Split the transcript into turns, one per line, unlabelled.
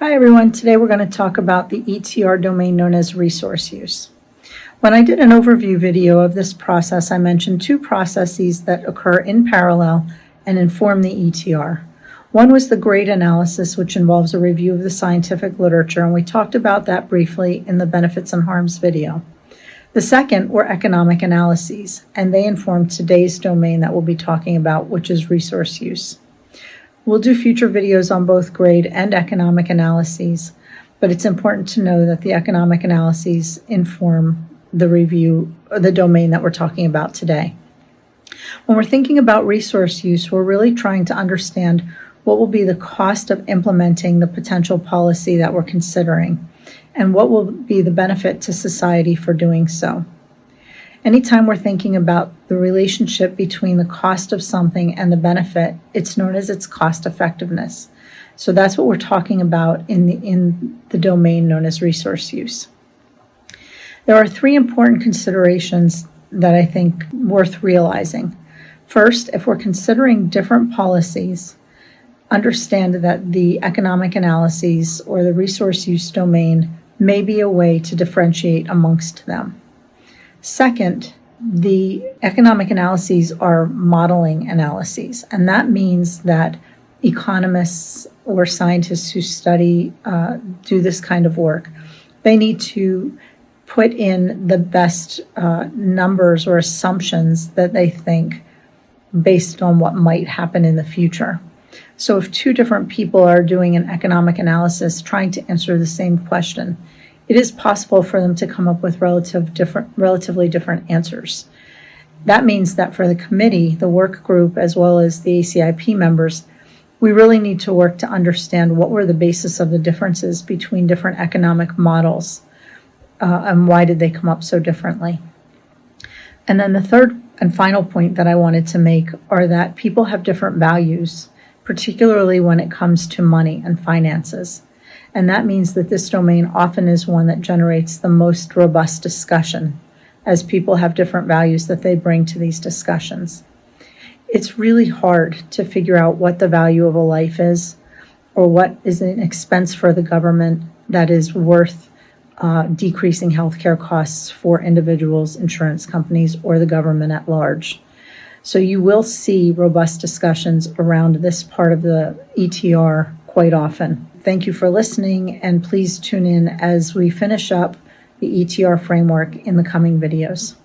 Hi everyone, today we're going to talk about the EtR domain known as resource use. When I did an overview video of this process, I mentioned two processes that occur in parallel and inform the EtR. One was the grade analysis, which involves a review of the scientific literature, and we talked about that briefly in the benefits and harms video. The second were economic analyses, and they inform today's domain that we'll be talking about, which is resource use. We'll do future videos on both grade and economic analyses, but it's important to know that the economic analyses inform the review, or the domain that we're talking about today. When we're thinking about resource use, we're really trying to understand what will be the cost of implementing the potential policy that we're considering, and what will be the benefit to society for doing so. Anytime we're thinking about the relationship between the cost of something and the benefit, it's known as its cost effectiveness. So that's what we're talking about in the domain known as resource use. There are three important considerations that I think worth realizing. First, if we're considering different policies, understand that the economic analyses or the resource use domain may be a way to differentiate amongst them. Second, the economic analyses are modeling analyses, and that means that economists or scientists who do this kind of work, they need to put in the best numbers or assumptions that they think based on what might happen in the future. So if two different people are doing an economic analysis trying to answer the same question, it is possible for them to come up with relatively different answers. That means that for the committee, the work group, as well as the ACIP members, we really need to work to understand what were the basis of the differences between different economic models and why did they come up so differently. And then the third and final point that I wanted to make are that people have different values, particularly when it comes to money and finances. And that means that this domain often is one that generates the most robust discussion, as people have different values that they bring to these discussions. It's really hard to figure out what the value of a life is, or what is an expense for the government that is worth decreasing healthcare costs for individuals, insurance companies, or the government at large. So you will see robust discussions around this part of the EtR quite often. Thank you for listening, and please tune in as we finish up the EtR framework in the coming videos.